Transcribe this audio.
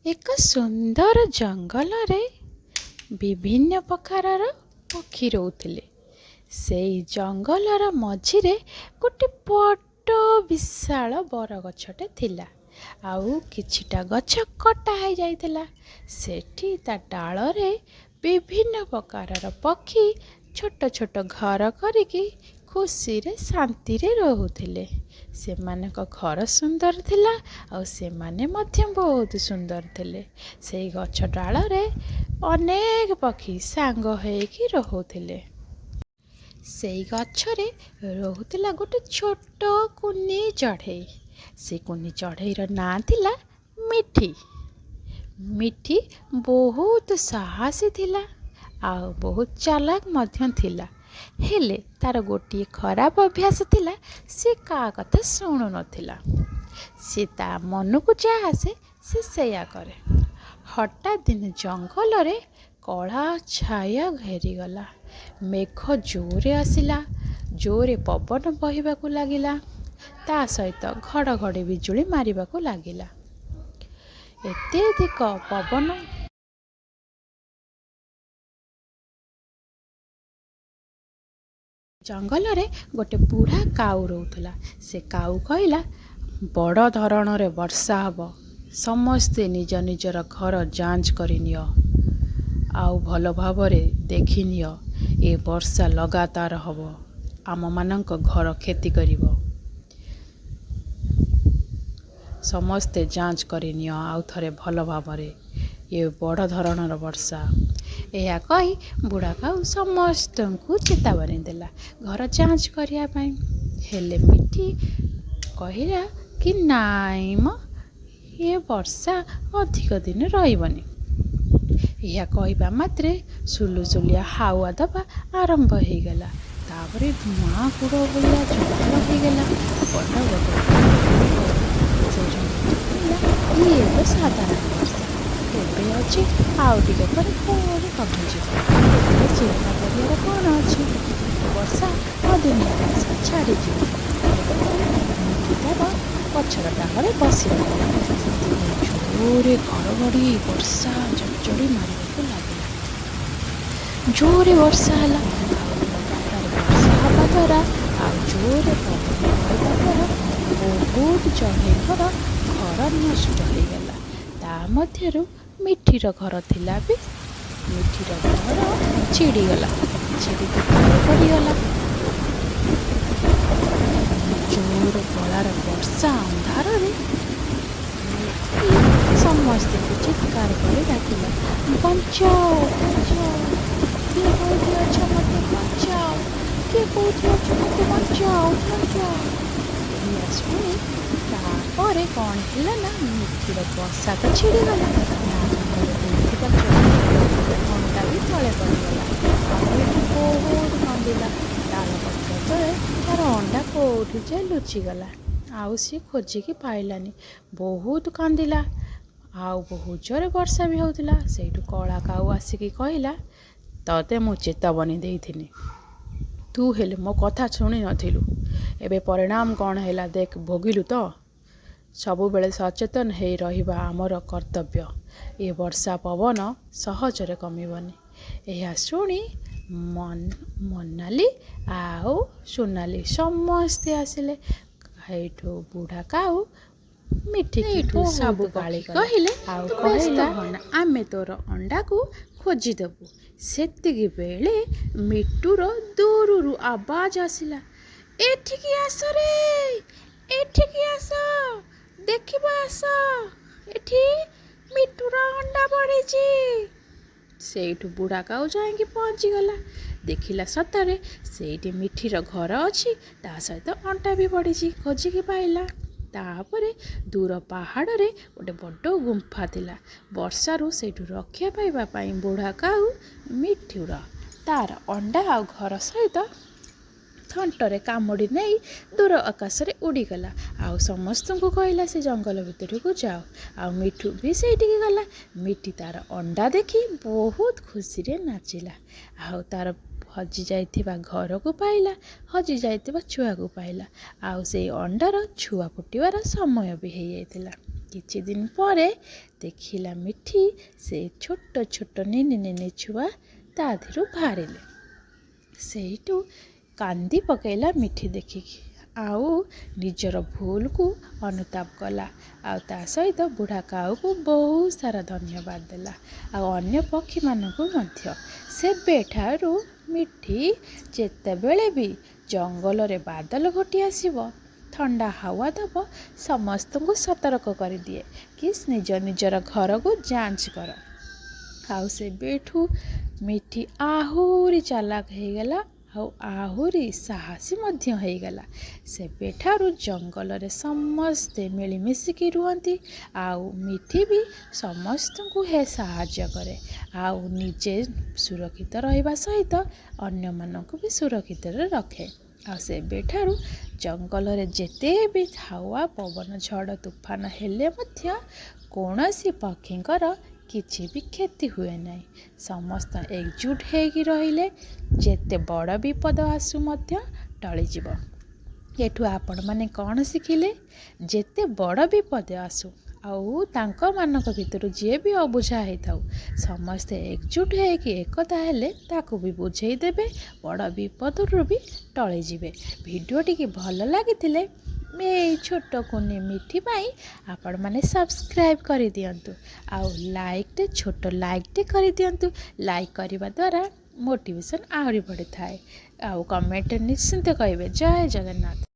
ଏକ ସୁନ୍ଦର ଜଙ୍ଗଲରେ ବିଭିନ୍ନ ପ୍ରକାରର ପକ୍ଷୀ ରହୁଥିଲେ। ସେଇ ଜଙ୍ଗଲର ମଝିରେ ଗୋଟେ ବଡ଼ ବିଶାଳ ବରଗଛଟେ ଥିଲା। ଆଉ କିଛିଟା ଗଛ କଟା ହେଇଯାଇଥିଲା। ସେଠି ତା ଡାଳରେ ବିଭିନ୍ନ ପ୍ରକାରର ପକ୍ଷୀ ଛୋଟ ଛୋଟ ଘର କରିକି ଖୁସିରେ ଶାନ୍ତିରେ ରହୁଥିଲେ। ସେମାନଙ୍କ ଘର ସୁନ୍ଦର ଥିଲା ଆଉ ସେମାନେ ମଧ୍ୟ ବହୁତ ସୁନ୍ଦର ଥିଲେ। ସେଇ ଗଛ ଡାଳରେ ଅନେକ ପକ୍ଷୀ ସାଙ୍ଗ ହେଇକି ରହୁଥିଲେ। ସେଇ ଗଛରେ ରହୁଥିଲା ଗୋଟେ ଛୋଟ କୁନି ଚଢ଼େଇ। ସେ କୁନି ଚଢ଼େଇର ନାଁ ଥିଲା ମିଠି। ମିଠି ବହୁତ ସାହସୀ ଥିଲା ଆଉ ବହୁତ ଚାଲାକ ମଧ୍ୟ ଥିଲା। ହେଲେ ତାର ଗୋଟିଏ ଖରାପ ଅଭ୍ୟାସ ଥିଲା, ସେ କାହା କଥା ଶୁଣୁନଥିଲା। ସେ ତା ମନକୁ ଯାହା ଆସେ ସେ ସେଇଆ କରେ। ହଠାତ୍ ଦିନେ ଜଙ୍ଗଲରେ କଳା ଛାୟା ଘେରିଗଲା। ମେଘ ଜୋରେ ଆସିଲା, ଜୋରେ ପବନ ବହିବାକୁ ଲାଗିଲା, ତା ସହିତ ଘଡ଼ଘଡ଼ି ବିଜୁଳି ମାରିବାକୁ ଲାଗିଲା। ଅତ୍ୟଧିକ ପବନ ଜଙ୍ଗଲରେ ଗୋଟେ ବୁଢ଼ା କାଉ ରହୁଥିଲା। ସେ କାଉ କହିଲା, ବଡ଼ ଧରଣରେ ବର୍ଷା ହେବ। ସମସ୍ତେ ନିଜ ନିଜର ଘର ଯାଞ୍ଚ କରିନିଅ ଆଉ ଭଲ ଭାବରେ ଦେଖିନିଅ। ଏ ବର୍ଷା ଲଗାତାର ହେବ, ଆମମାନଙ୍କ ଘର କ୍ଷତି କରିବ। ସମସ୍ତେ ଯାଞ୍ଚ କରିନିଅ ଆଉ ଥରେ ଭଲ ଭାବରେ, ଏ ବଡ଼ ଧରଣର ବର୍ଷା। ଏହା କହି ବୁଢ଼ା କାଉ ସମସ୍ତଙ୍କୁ ଚେତାବନୀ ଦେଲା ଘର ଯାଞ୍ଚ କରିବା ପାଇଁ। ହେଲେ ମିଠି କହିଲା କି ନାଇଁ ମ, ଏ ବର୍ଷା ଅଧିକ ଦିନ ରହିବନି। ଏହା କହିବା ମାତ୍ରେ ସୁଲୁସୁଲିଆ ହାୱା ଦେବା ଆରମ୍ଭ ହେଇଗଲା। ତାପରେ ଧୂଆଁ କୁଡ଼ ଭଳିଆ ଜଙ୍ଗଲ ହେଇଗଲା। ବଡ଼ ବଡ଼ ଇଏ ତ ସାଧାରଣ ବର୍ଷା, ଏବେ ଅଛି, ଆଉ ଟିକେ ପରେ ପୁଣି କମିଯିବ। ଏଥିରେ ଚିନ୍ତା କରିବାର କ'ଣ ଅଛି? ବର୍ଷା ଅଦିନିଆ ବର୍ଷା ଛାଡ଼ିଯିବ। ମିଠି ତାର ଗଛର ଡାଳରେ ବସିଗଲା। ଜୋରେ ଘଡ଼ଘଡ଼ି ବର୍ଷା ଚଡ଼ଚଡ଼ି ମାରିବାକୁ ଲାଗିଲା। ଜୋରେ ବର୍ଷା ହେଲା ଆଉ ଲଗାତାର ବର୍ଷା ହେବା ଦ୍ୱାରା ଆଉ ଜୋରେ ପବନ ବହିବା ଦ୍ୱାରା ବହୁତ ଚଢ଼େଇଙ୍କର ଘର ନଷ୍ଟ ହେଇଗଲା। ତା ମଧ୍ୟରୁ ମିଠିର ଘର ଥିଲା ବି। ମିଠିର ଘର ଛିଡ଼ିଗଲା, ଛିଡ଼ିକି ତଳେ ପଡ଼ିଗଲା। ଜୋରେ କଳାର ବର୍ଷା ଅନ୍ଧାରରେ ମିଠି ସମସ୍ତଙ୍କୁ ଚିତ୍କାର କରି ଡାକିଲା, ବଞ୍ଚାଅ ବଞ୍ଚାଅ, କିଏ କୋଉଠି ଅଛ ମୋତେ ବଞ୍ଚାଅ, କିଏ କୋଉଠି ଅଛ ମୋତେ ବଞ୍ଚାଅ ବଞ୍ଚାଅ। ଏହା ଶୁଣି ତାପରେ କ'ଣ ହେଲା ନା, ମିଠିର ବସା ତ ଛିଡ଼ିଗଲା, ତା ପାଖରେ ଉଡ଼ୁଥିବା ଅଣ୍ଡା ବି ତଳେ ପଡ଼ିଗଲା। ଆଉ ମିଠି ବହୁତ କାନ୍ଦିଲା। ଡାଳପତ୍ର ତଳେ ତାର ଅଣ୍ଡା କୋଉଠି ଯେ ଲୁଚିଗଲା। ଆଉ ସିଏ ଖୋଜିକି ପାଇଲାନି। ବହୁତ କାନ୍ଦିଲା ଆଉ ବହୁତ ଜୋରେ ବର୍ଷା ବି ହେଉଥିଲା। ସେଇଠୁ କଳା କାଉ ଆସିକି କହିଲା, ତତେ ମୁଁ ଚେତାବନୀ ଦେଇଥିଲି, ତୁ ହେଲେ ମୋ କଥା ଶୁଣି ନଥିଲୁ। ଏବେ ପରିଣାମ କ'ଣ ହେଲା ଦେଖ, ଭୋଗିଲୁ ତ। ସବୁବେଳେ ସଚେତନ ହେଇ ରହିବା ଆମର କର୍ତ୍ତବ୍ୟ। ଏ ବର୍ଷା ପବନ ସହଜରେ କମିବନି। ଏହା ଶୁଣି ମନାଲି ଆଉ ସୋନାଲି ସମସ୍ତେ ଆସିଲେ। ସେଇଠୁ ବୁଢ଼ା କାଉ ମିଠିକୁ ସବୁ ଗାଳି କହିଲେ ଆଉ କହିଲା, ଆମେ ତୋର ଅଣ୍ଡାକୁ ଖୋଜିଦେବୁ। ସେତିକି ବେଳେ ମିଟୁର ଦୂରରୁ ଆବାଜ ଆସିଲା, ଏଠିକି ଆସ ରେ, ଏଠିକି ଆସ, ଦେଖିବ ଆସ, ଏଠି ମିଟୁର ଅଣ୍ଡା ପଡ଼ିଛି। ସେଇଠୁ ବୁଢ଼ା କାଉ ଯାଇକି ପହଞ୍ଚିଗଲା। ଦେଖିଲା ସତରେ ସେଇଠି ମିଠିର ଘର ଅଛି, ତା ସହିତ ଅଣ୍ଡା ବି ପଡ଼ିଛି। ଖୋଜିକି ପାଇଲା। ତାପରେ ଦୂର ପାହାଡ଼ରେ ଗୋଟେ ବଡ଼ ଗୁମ୍ଫା ଥିଲା। ବର୍ଷାରୁ ସେଇଠୁ ରକ୍ଷା ପାଇବା ପାଇଁ ବୁଢ଼ା କାଉ ମିଠୁର ତାର ଅଣ୍ଡା ଆଉ ଘର ସହିତ ଥଣ୍ଟରେ କାମୁଡ଼ି ନେଇ ଦୂର ଆକାଶରେ ଉଡ଼ିଗଲା। ଆଉ ସମସ୍ତଙ୍କୁ କହିଲା ସେ ଜଙ୍ଗଲ ଭିତରକୁ ଯାଅ। ଆଉ ମିଠୁ ବି ସେଇଠିକି ଗଲା। ମିଠି ତାର ଅଣ୍ଡା ଦେଖି ବହୁତ ଖୁସିରେ ନାଚିଲା। ଆଉ ତାର ହଜି ଯାଇଥିବା ଘରକୁ ପାଇଲା, ହଜି ଯାଇଥିବା ଛୁଆକୁ ପାଇଲା। ଆଉ ସେଇ ଅଣ୍ଡାର ଛୁଆ ଫୁଟିବାର ସମୟ ବି ହେଇଯାଇଥିଲା। କିଛି ଦିନ ପରେ ଦେଖିଲା ମିଠି ସେ ଛୋଟ ଛୋଟ ନିନି ନିନି ଛୁଆ ତା ଦେହରୁ ବାହାରିଲେ। ସେଇଠୁ କାନ୍ଦି ପକାଇଲା ମିଠି ଦେଖିକି, ଆଉ ନିଜର ଭୁଲକୁ ଅନୁତାପ କଲା, ଆଉ ତା ସହିତ ବୁଢ଼ା କାଉକୁ ବହୁତ ସାରା ଧନ୍ୟବାଦ ଦେଲା, ଆଉ ଅନ୍ୟ ପକ୍ଷୀମାନଙ୍କୁ ମଧ୍ୟ। ସେବେଠାରୁ ମିଠି ଯେତେବେଳେ ବି ଜଙ୍ଗଲରେ ବାଦଲ ଘୋଟି ଆସିବ, ଥଣ୍ଡା ହାୱା ଦେବ, ସମସ୍ତଙ୍କୁ ସତର୍କ କରିଦିଏ କି ନିଜର ଘରକୁ ଯାଞ୍ଚ କର। ଆଉ ସେବେଠୁ ମିଠି ଆହୁରି ଚାଲାକ ହେଇଗଲା, ଆଉ ଆହୁରି ସାହସୀ ମଧ୍ୟ ହେଇଗଲା। ସେବେଠାରୁ ଜଙ୍ଗଲରେ ସମସ୍ତେ ମିଳିମିଶିକି ରୁହନ୍ତି, ଆଉ ମିଠି ବି ସମସ୍ତଙ୍କୁ ସାହାଯ୍ୟ କରେ, ଆଉ ନିଜେ ସୁରକ୍ଷିତ ରହିବା ସହିତ ଅନ୍ୟମାନଙ୍କୁ ବି ସୁରକ୍ଷିତରେ ରଖେ। ଆଉ ସେବେଠାରୁ ଜଙ୍ଗଲରେ ଯେତେ ବି ହାୱା ପବନ ଝଡ଼ ତୁଫାନ ହେଲେ ମଧ୍ୟ କୌଣସି ପକ୍ଷୀଙ୍କର କିଛି ବି କ୍ଷତି ହୁଏ ନାହିଁ। ସମସ୍ତ ଏକଜୁଟ ହେଇକି ରହିଲେ ଯେତେ ବଡ଼ ବିପଦ ଆସୁ ମଧ୍ୟ ଟଳିଯିବ। ଏଠୁ ଆପଣମାନେ କ'ଣ ଶିଖିଲେ? ଯେତେ ବଡ଼ ବିପଦ ଆସୁ ଆଉ ତାଙ୍କମାନଙ୍କ ଭିତରୁ ଯିଏ ବି ଅବୁଝା ହେଇଥାଉ, ସମସ୍ତେ ଏକଜୁଟ ହେଇକି ଏକତା ହେଲେ ତାକୁ ବି ବୁଝେଇ ଦେବେ, ବଡ଼ ବିପଦରୁ ବି ଟଳିଯିବେ। ଭିଡ଼ିଓଟିକି ଭଲ ଲାଗିଥିଲେ ଏଇ ଛୋଟ କୁନି ମିଠି ପାଇଁ ଆପଣମାନେ ସବସ୍କ୍ରାଇବ୍ କରିଦିଅନ୍ତୁ, ଆଉ ଛୋଟ ଲାଇକ୍ଟେ କରିଦିଅନ୍ତୁ। ଲାଇକ୍ କରିବା ଦ୍ୱାରା ମୋଟିଭେସନ୍ ଆହୁରି ବଢ଼ିଥାଏ। ଆଉ କମେଣ୍ଟରେ ନିଶ୍ଚିନ୍ତ କହିବେ। ଜୟ ଜଗନ୍ନାଥ।